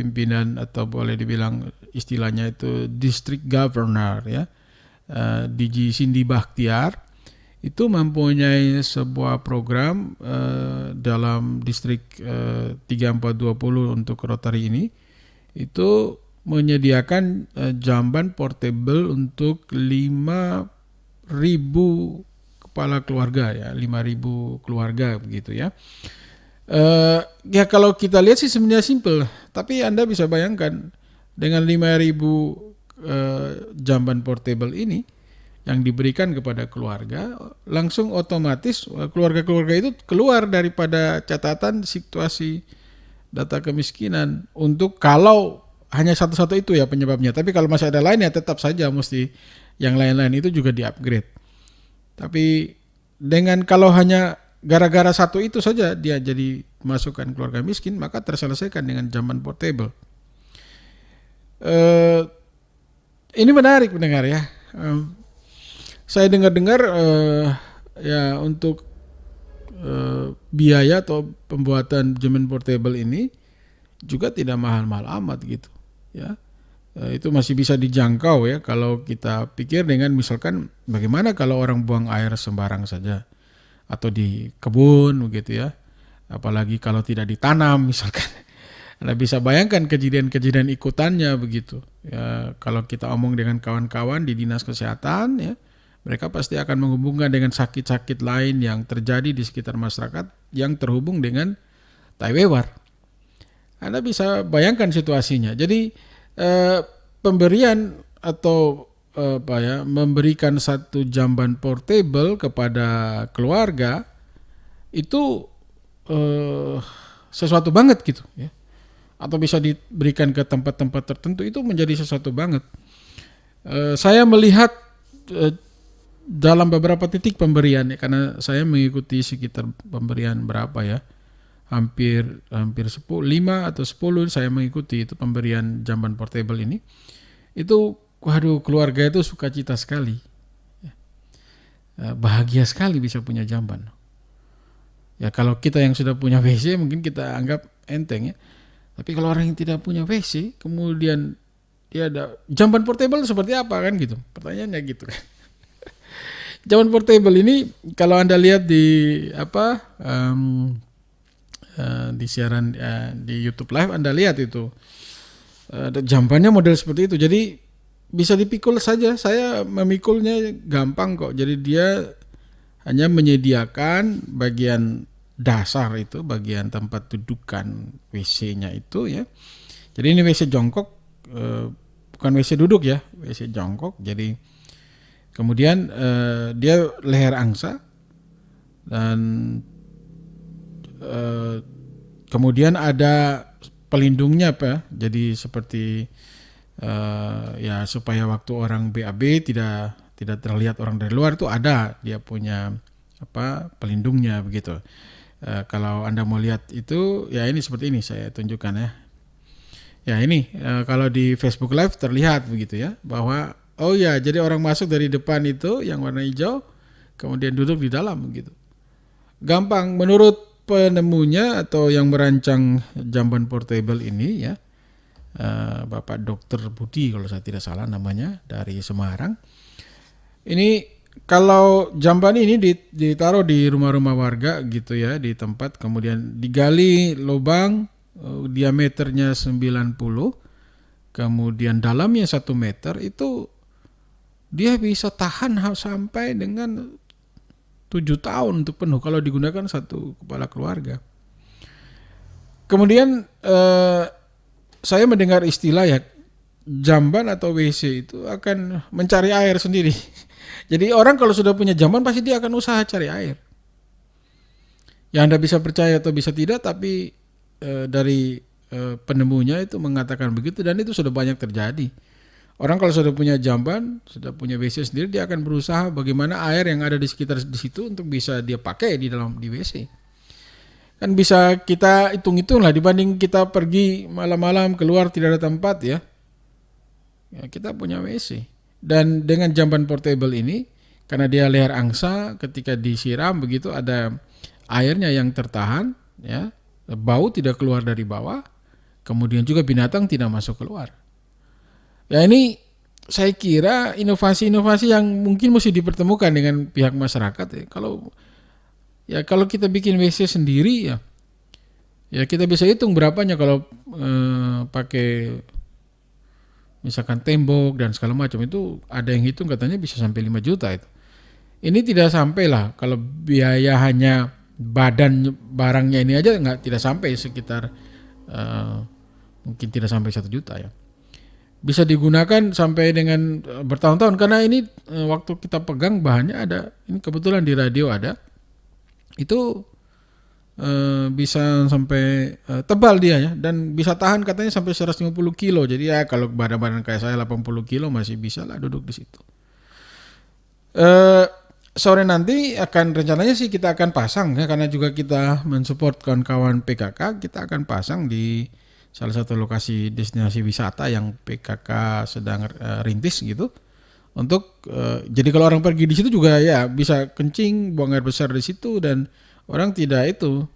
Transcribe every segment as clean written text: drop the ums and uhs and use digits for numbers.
pimpinan atau boleh dibilang istilahnya itu district governor ya, DG Cindy Bakhtiar itu mempunyai sebuah program dalam distrik 3420 untuk Rotary ini, itu menyediakan jamban portable untuk 5.000 kepala keluarga ya, 5.000 keluarga begitu ya. Ya kalau kita lihat sih sebenarnya simple, tapi Anda bisa bayangkan dengan 5.000 jamban portable ini yang diberikan kepada keluarga, langsung otomatis keluarga-keluarga itu keluar daripada catatan situasi data kemiskinan untuk kalau hanya satu-satu itu ya penyebabnya. Tapi kalau masih ada lain ya tetap saja mesti yang lain-lain itu juga di-upgrade. Tapi dengan kalau hanya gara-gara satu itu saja dia jadi masukkan keluarga miskin, maka terselesaikan dengan jamban portable. Ini menarik mendengar ya. Saya dengar-dengar ya untuk biaya atau pembuatan jamban portable ini juga tidak mahal-mahal amat gitu ya. Itu masih bisa dijangkau ya kalau kita pikir dengan misalkan bagaimana kalau orang buang air sembarang saja atau di kebun begitu ya, apalagi kalau tidak ditanam misalkan. Anda bisa bayangkan kejadian-kejadian ikutannya begitu ya. Kalau kita omong dengan kawan-kawan di dinas kesehatan ya, mereka pasti akan menghubungkan dengan sakit-sakit lain yang terjadi di sekitar masyarakat yang terhubung dengan Taiwewar. Anda bisa bayangkan situasinya. Jadi pemberian atau memberikan satu jamban portable kepada keluarga itu sesuatu banget gitu ya. Atau bisa diberikan ke tempat-tempat tertentu, itu menjadi sesuatu banget. Saya melihat dalam beberapa titik pemberian ya, karena saya mengikuti sekitar pemberian berapa ya, hampir 5 atau 10 saya mengikuti itu pemberian jamban portable ini. Itu waduh, keluarga itu sukacita sekali ya. Bahagia sekali bisa punya jamban ya. Kalau kita yang sudah punya WC mungkin kita anggap enteng ya, tapi kalau orang yang tidak punya WC kemudian dia ada jamban portable seperti apa kan gitu, pertanyaannya gitu kan. Jamban portable ini kalau Anda lihat di di siaran di YouTube Live, Anda lihat itu jambannya model seperti itu. Jadi bisa dipikul saja. Saya memikulnya gampang kok. Jadi dia hanya menyediakan bagian dasar itu, bagian tempat dudukan WC-nya itu ya. Jadi ini WC jongkok, bukan WC duduk ya, WC jongkok. Jadi kemudian dia leher angsa dan kemudian ada pelindungnya apa? Jadi seperti ya supaya waktu orang BAB tidak terlihat orang dari luar, itu ada dia punya pelindungnya begitu. Kalau Anda mau lihat itu ya ini seperti ini saya tunjukkan ya. Ya ini kalau di Facebook Live terlihat begitu ya, bahwa oh ya, jadi orang masuk dari depan itu yang warna hijau, kemudian duduk di dalam gitu. Gampang menurut penemunya atau yang merancang jamban portable ini ya, Bapak Dr. Budi kalau saya tidak salah namanya, dari Semarang. Ini kalau jamban ini ditaruh di rumah-rumah warga gitu ya, di tempat, kemudian digali lubang diameternya 90, kemudian dalamnya 1 meter, itu dia bisa tahan sampai dengan 7 tahun untuk penuh kalau digunakan satu kepala keluarga. Kemudian saya mendengar istilah ya, jamban atau WC itu akan mencari air sendiri. Jadi orang kalau sudah punya jamban pasti dia akan usaha cari air. Ya Anda bisa percaya atau bisa tidak, tapi dari penemunya itu mengatakan begitu, dan itu sudah banyak terjadi. Orang kalau sudah punya jamban, sudah punya WC sendiri, dia akan berusaha bagaimana air yang ada di sekitar di situ untuk bisa dia pakai di WC. Kan bisa kita hitung-hitung lah, dibanding kita pergi malam-malam keluar tidak ada tempat ya. Ya kita punya WC. Dan dengan jamban portable ini, karena dia leher angsa, ketika disiram begitu ada airnya yang tertahan ya, bau tidak keluar dari bawah. kemudian juga binatang tidak masuk keluar. Ya ini saya kira inovasi-inovasi yang mungkin mesti dipertemukan dengan pihak masyarakat ya. Kalau kita bikin WC sendiri ya kita bisa hitung berapanya kalau pakai misalkan tembok dan segala macam, itu ada yang hitung katanya bisa sampai 5 juta itu. Ini tidak sampai lah, kalau biaya hanya badan barangnya ini aja tidak sampai, sekitar mungkin tidak sampai 1 juta ya. Bisa digunakan sampai dengan bertahun-tahun, karena ini waktu kita pegang bahannya ada, ini kebetulan di radio ada, itu bisa sampai tebal dia ya, dan bisa tahan katanya sampai 150 kilo. Jadi ya kalau badan-badan kayak saya 80 kilo masih bisa lah duduk di situ. Sore nanti rencananya sih kita akan pasang ya, karena juga kita mensupport kawan-kawan PKK, kita akan pasang di salah satu lokasi destinasi wisata yang PKK sedang rintis gitu. Untuk jadi kalau orang pergi di situ juga ya bisa kencing, buang air besar di situ, dan orang tidak itu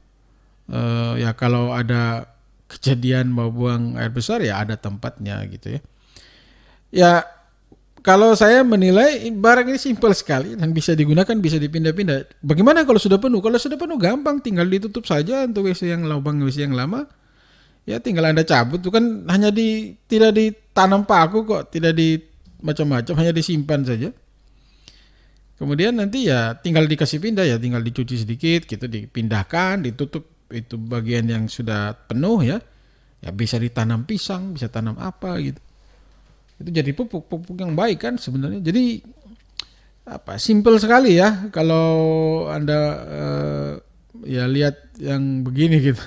ya kalau ada kejadian mau buang air besar ya ada tempatnya gitu ya. Ya kalau saya menilai barang ini simpel sekali dan bisa digunakan, bisa dipindah-pindah. Bagaimana kalau sudah penuh? Kalau sudah penuh gampang, tinggal ditutup saja untuk WC yang lubang WC yang lama. Ya tinggal Anda cabut, itu kan hanya tidak ditanam paku kok, tidak di macam-macam, hanya disimpan saja. Kemudian nanti ya tinggal dikasih pindah, ya tinggal dicuci sedikit gitu, dipindahkan, ditutup itu bagian yang sudah penuh ya. Ya bisa ditanam pisang, bisa tanam apa gitu. Itu jadi pupuk yang baik kan sebenarnya. Jadi simple sekali ya kalau Anda ya lihat yang begini gitu.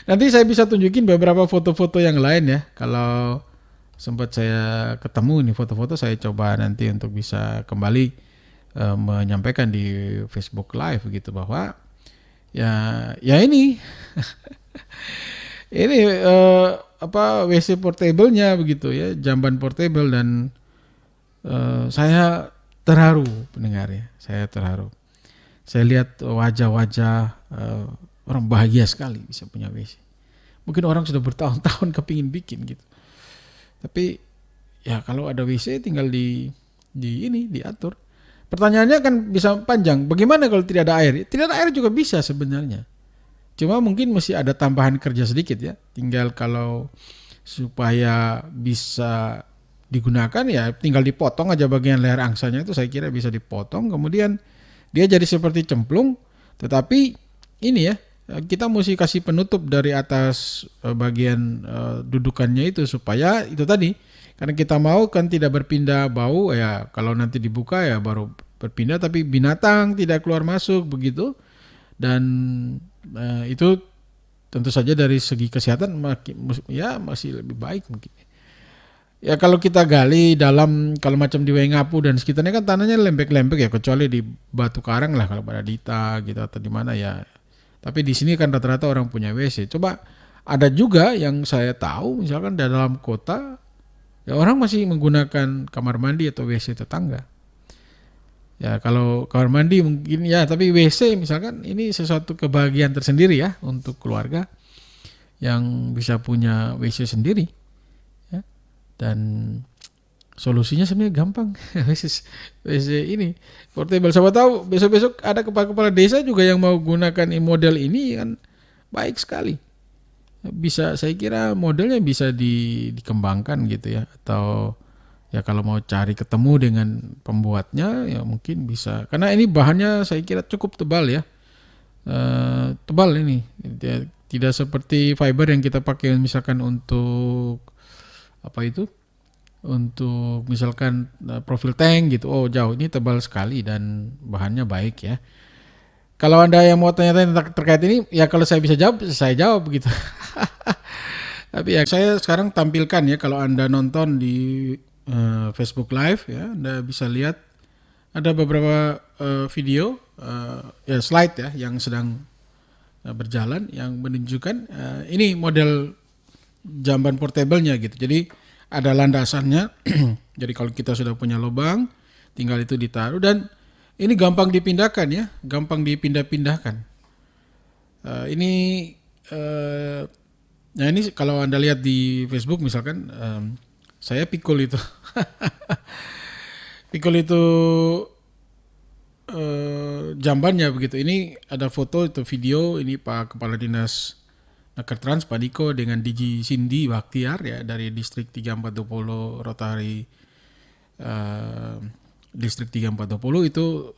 Nanti saya bisa tunjukin beberapa foto-foto yang lain ya. Kalau sempat saya ketemu ini foto-foto, saya coba nanti untuk bisa kembali menyampaikan di Facebook Live gitu, bahwa ya ini ini WC portable-nya begitu ya, jamban portable, dan saya terharu pendengarnya, saya terharu. Saya lihat wajah-wajah orang bahagia sekali bisa punya WC. Mungkin orang sudah bertahun-tahun kepingin bikin gitu. Tapi ya kalau ada WC tinggal diatur. Pertanyaannya kan bisa panjang. Bagaimana kalau tidak ada air? Tidak ada air juga bisa sebenarnya. Cuma mungkin mesti ada tambahan kerja sedikit ya. Tinggal kalau supaya bisa digunakan ya tinggal dipotong aja bagian leher angsanya, itu saya kira bisa dipotong. Kemudian dia jadi seperti cemplung. Tetapi ini ya, kita mesti kasih penutup dari atas bagian dudukannya itu, supaya itu tadi, karena kita mau kan tidak berpindah bau ya, kalau nanti dibuka ya baru berpindah, tapi binatang tidak keluar masuk begitu. Dan itu tentu saja dari segi kesehatan masih lebih baik mungkin. Ya kalau kita gali dalam, kalau macam di Wengapu dan sekitarnya kan tanahnya lembek-lembek ya, kecuali di Batu Karang lah kalau pada Dita gitu atau di mana ya. Tapi di sini kan rata-rata orang punya WC. Coba ada juga yang saya tahu misalkan di dalam kota ya orang masih menggunakan kamar mandi atau WC tetangga. Ya kalau kamar mandi mungkin ya, tapi WC misalkan ini sesuatu kebahagiaan tersendiri ya untuk keluarga yang bisa punya WC sendiri. Ya. Dan solusinya sebenarnya gampang. WC ini portable. Siapa tahu besok-besok ada kepala-kepala desa juga yang mau gunakan model ini, kan baik sekali. Bisa, saya kira modelnya bisa dikembangkan gitu ya, atau ya kalau mau cari ketemu dengan pembuatnya ya mungkin bisa. Karena ini bahannya saya kira cukup tebal ya. Tebal ini. Tidak seperti fiber yang kita pakai misalkan untuk untuk misalkan profil tank gitu, jauh, ini tebal sekali dan bahannya baik ya. Kalau Anda yang mau tanya-tanya terkait ini, ya kalau saya bisa jawab, saya jawab gitu. Tapi ya saya sekarang tampilkan ya, kalau Anda nonton di Facebook Live ya, Anda bisa lihat ada beberapa video ya slide ya yang sedang berjalan yang menunjukkan ini model jamban portable-nya gitu. Jadi ada landasannya. Jadi kalau kita sudah punya lubang, tinggal itu ditaruh, dan ini gampang dipindahkan ya, gampang dipindah-pindahkan. Ini Nah ini kalau Anda lihat di Facebook misalkan, saya pikul itu. Pikul itu jambannya begitu. Ini ada foto itu video ini Pak Kepala Dinas Nakertrans Pak Diko dengan Diji Cindy Baktiar ya dari distrik 3420 Rotary distrik 3420 itu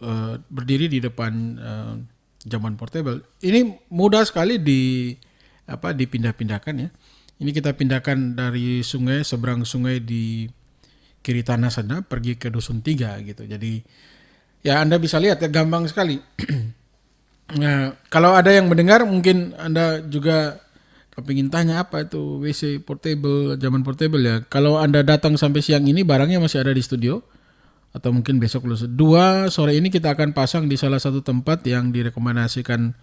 berdiri di depan jamban portable. Ini mudah sekali dipindah-pindahkan ya. Ini kita pindahkan dari sungai, seberang sungai di kiri tanah sana pergi ke Dusun 3 gitu. Jadi ya Anda bisa lihat ya gampang sekali. Nah, kalau ada yang mendengar mungkin Anda juga kepingin tanya apa itu WC portable, zaman portable ya. Kalau Anda datang sampai siang ini barangnya masih ada di studio atau mungkin besok lusa. 2 sore ini kita akan pasang di salah satu tempat yang direkomendasikan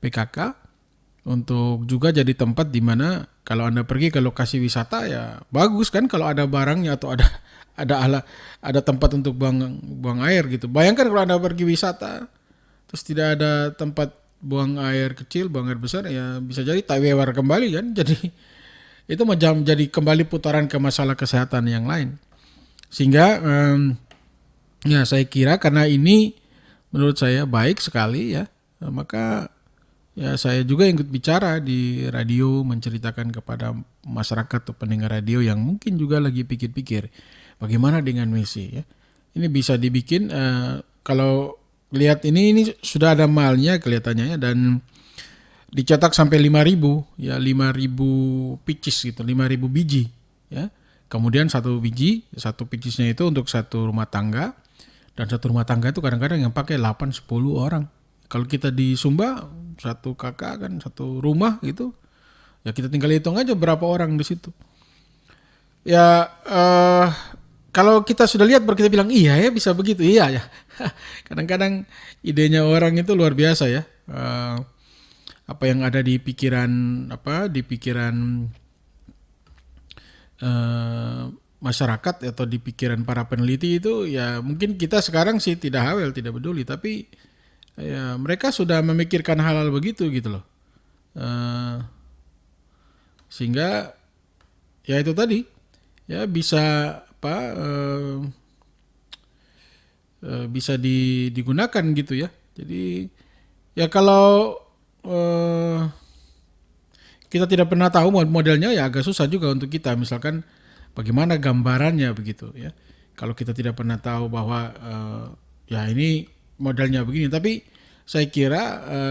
PKK untuk juga jadi tempat di mana kalau Anda pergi ke lokasi wisata ya bagus kan kalau ada barangnya atau ada tempat untuk buang air gitu. Bayangkan kalau Anda pergi wisata terus tidak ada tempat buang air kecil, buang air besar ya bisa jadi tawewar kembali kan. Jadi itu menjadi kembali putaran ke masalah kesehatan yang lain. Sehingga ya saya kira karena ini menurut saya baik sekali ya, maka ya saya juga ikut bicara di radio menceritakan kepada masyarakat atau pendengar radio yang mungkin juga lagi pikir-pikir bagaimana dengan WC ya. Ini bisa dibikin kalau lihat ini sudah ada malnya kelihatannya ya dan dicetak sampai 5.000 ya 5.000 pieces gitu 5.000 biji ya. Kemudian satu piecesnya itu untuk satu rumah tangga dan satu rumah tangga itu kadang-kadang yang pakai 8-10 orang. Kalau kita di Sumba satu kakak kan satu rumah gitu ya kita tinggal hitung aja berapa orang di situ. Ya kalau kita sudah lihat baru kita bilang iya ya bisa begitu iya ya. Kadang-kadang idenya orang itu luar biasa ya. Apa yang ada di pikiran masyarakat atau di pikiran para peneliti itu ya mungkin kita sekarang sih tidak hafal tidak peduli tapi ya mereka sudah memikirkan hal-hal begitu gitu loh. Sehingga ya itu tadi ya bisa bisa digunakan gitu ya. Jadi ya kalau kita tidak pernah tahu modelnya ya agak susah juga untuk kita misalkan bagaimana gambarannya begitu ya. Kalau kita tidak pernah tahu bahwa ya ini modelnya begini tapi saya kira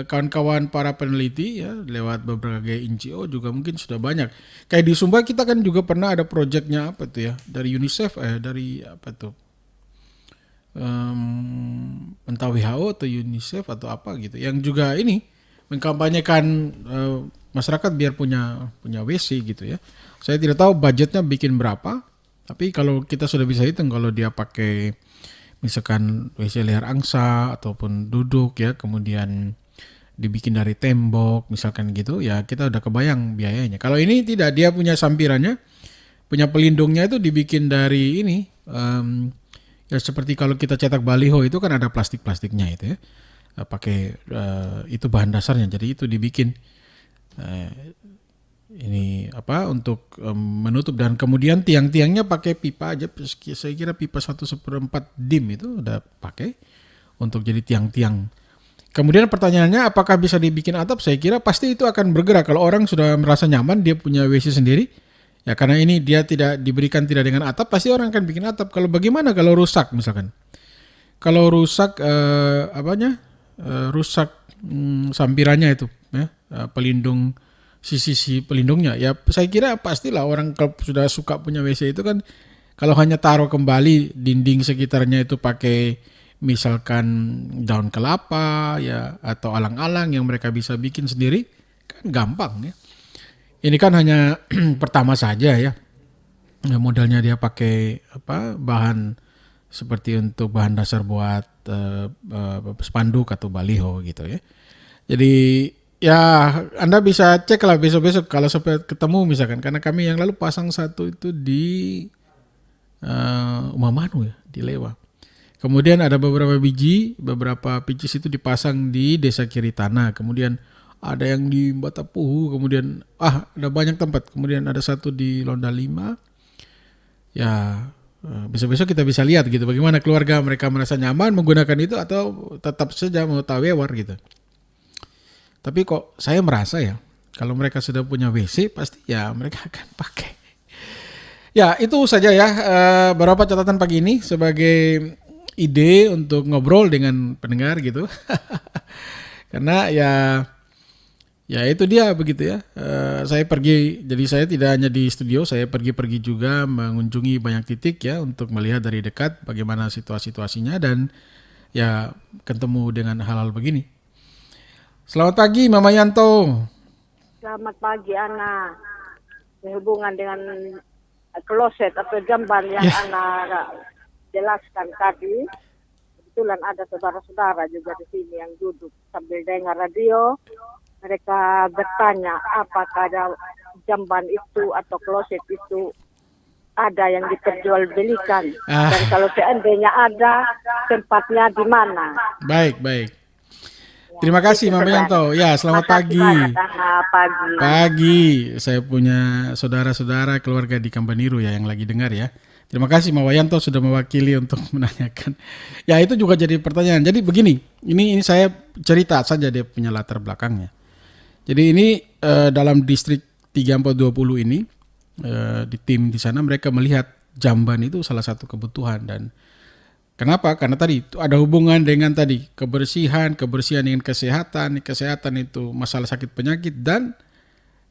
kawan-kawan para peneliti ya lewat berbagai NGO juga mungkin sudah banyak. Kayak di Sumba kita kan juga pernah ada proyeknya apa tuh ya dari UNICEF dari apa tuh entah WHO atau UNICEF atau apa gitu yang juga ini mengkampanyekan masyarakat biar punya WC gitu ya. Saya tidak tahu budgetnya bikin berapa tapi kalau kita sudah bisa hitung kalau dia pakai misalkan WC leher angsa ataupun duduk ya kemudian dibikin dari tembok misalkan gitu ya kita udah kebayang biayanya. Kalau ini tidak dia punya sampirannya punya pelindungnya itu dibikin dari ini ya seperti kalau kita cetak baliho itu kan ada plastiknya itu ya pakai itu bahan dasarnya jadi itu dibikin ini apa untuk menutup dan kemudian tiang-tiangnya pakai pipa aja saya kira pipa 1/4 dim itu udah pakai untuk jadi tiang-tiang. Kemudian pertanyaannya apakah bisa dibikin atap? Saya kira pasti itu akan bergerak kalau orang sudah merasa nyaman dia punya WC sendiri ya karena ini dia tidak diberikan tidak dengan atap pasti orang akan bikin atap. Kalau bagaimana kalau rusak misalkan kalau rusak rusak sampirannya itu ya pelindung sisi pelindungnya ya saya kira pastilah orang kalau sudah suka punya WC itu kan kalau hanya taruh kembali dinding sekitarnya itu pakai misalkan daun kelapa ya atau alang-alang yang mereka bisa bikin sendiri kan gampang ya. Ini kan hanya pertama saja ya modelnya dia pakai bahan seperti untuk bahan dasar buat spanduk atau baliho gitu ya. Jadi ya Anda bisa cek lah besok-besok kalau sampai ketemu misalkan karena kami yang lalu pasang satu itu di Umamanu ya di Lewa. Kemudian ada beberapa pieces itu dipasang di Desa Kiri Tanah. Kemudian ada yang di Batapuhu, kemudian ada banyak tempat, kemudian ada satu di Londa 5. Ya, besok-besok kita bisa lihat gitu bagaimana keluarga mereka merasa nyaman menggunakan itu atau tetap saja mau tawewar gitu. Tapi kok saya merasa ya, kalau mereka sudah punya WC pasti ya mereka akan pakai. Ya, itu saja ya beberapa catatan pagi ini sebagai ide untuk ngobrol dengan pendengar gitu. Karena ya itu dia begitu ya. Saya pergi, jadi saya tidak hanya di studio, saya pergi-pergi juga mengunjungi banyak titik ya untuk melihat dari dekat bagaimana situasinya dan ya ketemu dengan hal-hal begini. Selamat pagi Mama Yanto. Selamat pagi Ana. Sehubungan dengan kloset atau jamban yang Ana jelaskan tadi, kebetulan ada saudara-saudara juga di sini yang duduk sambil dengar radio. Mereka bertanya apakah ada jamban itu atau kloset itu ada yang diperjualbelikan. Dan kalau seandainya ada, tempatnya di mana? Baik. Terima kasih Mama Yanto. Ya, selamat pagi. Pagi. Saya punya saudara-saudara keluarga di Kampaniru ya yang lagi dengar ya. Terima kasih Mama Yanto sudah mewakili untuk menanyakan. Ya, itu juga jadi pertanyaan. Jadi begini, ini saya cerita saja dia punya latar belakangnya. Jadi ini dalam distrik 3420 ini di tim di sana mereka melihat jamban itu salah satu kebutuhan. Dan kenapa? Karena tadi itu ada hubungan dengan tadi kebersihan dengan kesehatan itu masalah sakit penyakit. Dan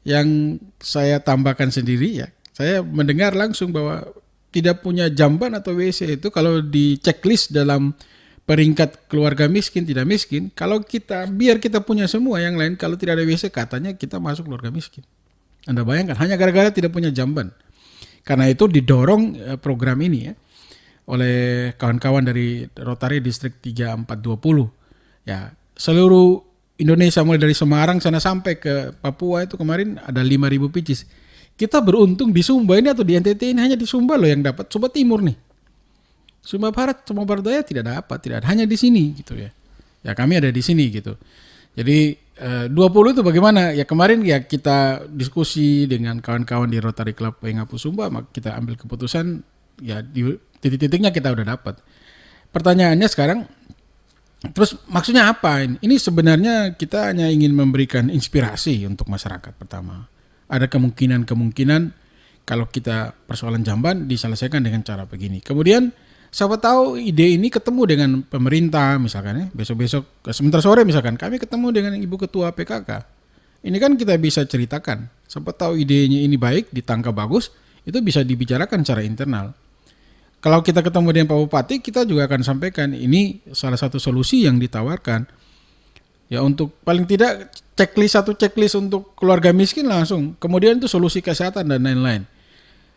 yang saya tambahkan sendiri ya, saya mendengar langsung bahwa tidak punya jamban atau WC itu kalau di checklist dalam peringkat keluarga miskin tidak miskin, kalau biar kita punya semua yang lain, kalau tidak ada WC katanya kita masuk keluarga miskin. Anda bayangkan hanya gara-gara tidak punya jamban. Karena itu didorong program ini ya oleh kawan-kawan dari Rotary Distrik 3420. Ya, seluruh Indonesia mulai dari Semarang sana sampai ke Papua itu kemarin ada 5.000 picis. Kita beruntung di Sumba ini atau di NTT ini hanya di Sumba loh yang dapat. Sumba Timur nih. Sumba Barat, Sumba Barat Daya tidak dapat, hanya di sini gitu ya. Ya kami ada di sini gitu. Jadi 20 itu bagaimana? Ya kemarin ya kita diskusi dengan kawan-kawan di Rotary Club Waingapu Sumba, maka kita ambil keputusan ya di titik-titiknya kita udah dapat. Pertanyaannya sekarang, terus maksudnya apa ini? Ini sebenarnya kita hanya ingin memberikan inspirasi untuk masyarakat pertama. Ada kemungkinan kalau kita persoalan jamban diselesaikan dengan cara begini. Kemudian siapa tahu ide ini ketemu dengan pemerintah misalkan ya, besok-besok sebentar sore misalkan kami ketemu dengan Ibu Ketua PKK. Ini kan kita bisa ceritakan. Siapa tahu idenya ini baik, ditangkap bagus, itu bisa dibicarakan secara internal. Kalau kita ketemu dengan Pak Bupati, kita juga akan sampaikan ini salah satu solusi yang ditawarkan. Ya untuk paling tidak checklist untuk keluarga miskin langsung. Kemudian itu solusi kesehatan dan lain-lain.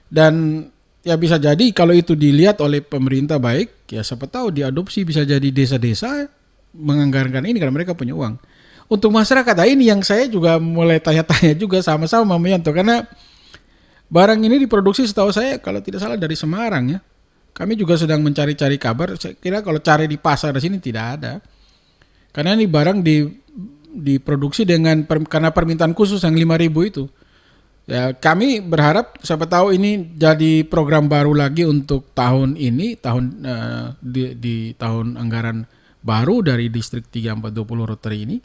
Dan ya bisa jadi kalau itu dilihat oleh pemerintah baik, ya siapa tahu diadopsi bisa jadi desa-desa menganggarkan ini karena mereka punya uang. Untuk masyarakat, ini yang saya juga mulai tanya-tanya juga sama-sama Mama Yanto, karena barang ini diproduksi setahu saya kalau tidak salah dari Semarang ya. Kami juga sedang mencari-cari kabar, saya kira kalau cari di pasar di sini tidak ada. Karena ini barang diproduksi karena permintaan khusus yang 5.000 itu. Ya, kami berharap siapa tahu ini jadi program baru lagi untuk tahun ini, di tahun anggaran baru dari distrik 3420 Rotary ini.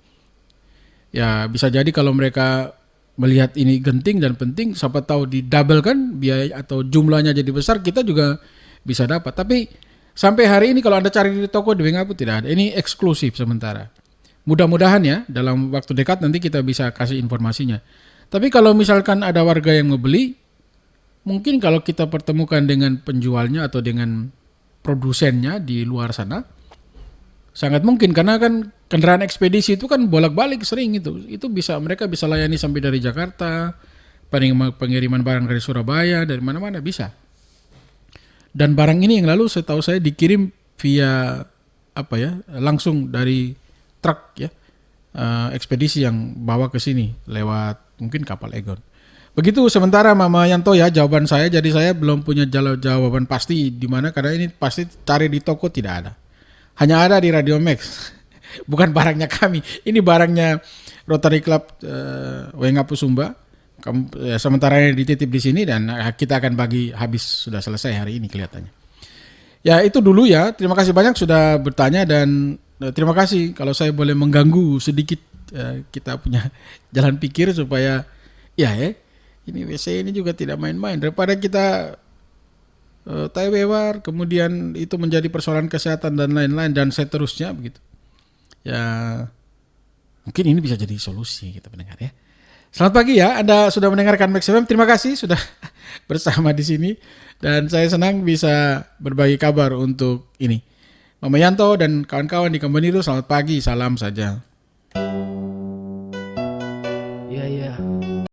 Ya, bisa jadi kalau mereka melihat ini genting dan penting, siapa tahu didabelkan biaya atau jumlahnya jadi besar, kita juga bisa dapat. Tapi sampai hari ini kalau Anda cari di toko di Waingapu tidak ada. Ini eksklusif sementara. Mudah-mudahan ya dalam waktu dekat nanti kita bisa kasih informasinya. Tapi kalau misalkan ada warga yang membeli, mungkin kalau kita pertemukan dengan penjualnya atau dengan produsennya di luar sana, sangat mungkin karena kan kendaraan ekspedisi itu kan bolak-balik sering itu bisa mereka bisa layani sampai dari Jakarta, pengiriman barang dari Surabaya, dari mana-mana bisa. Dan barang ini yang lalu setahu saya dikirim via langsung dari truk ya, ekspedisi yang bawa ke sini lewat mungkin kapal Egon. Begitu sementara Mama Yanto ya jawaban saya, jadi saya belum punya jawaban pasti di mana karena ini pasti cari di toko tidak ada. Hanya ada di Radio Max. Bukan barangnya kami. Ini barangnya Rotary Club Wengapu Sumba. Sementara ini dititip di sini dan kita akan bagi habis, sudah selesai hari ini kelihatannya. Ya itu dulu ya, terima kasih banyak sudah bertanya dan terima kasih kalau saya boleh mengganggu sedikit kita punya jalan pikir supaya ini WC ini juga tidak main-main, daripada kita taiwewar kemudian itu menjadi persoalan kesehatan dan lain-lain dan seterusnya begitu. Ya mungkin ini bisa jadi solusi kita pendengar ya. Selamat pagi ya, Anda sudah mendengarkan Max FM. Terima kasih sudah bersama di sini dan saya senang bisa berbagi kabar untuk ini. Mama Yanto dan kawan-kawan di Kembaniru, selamat pagi, salam saja.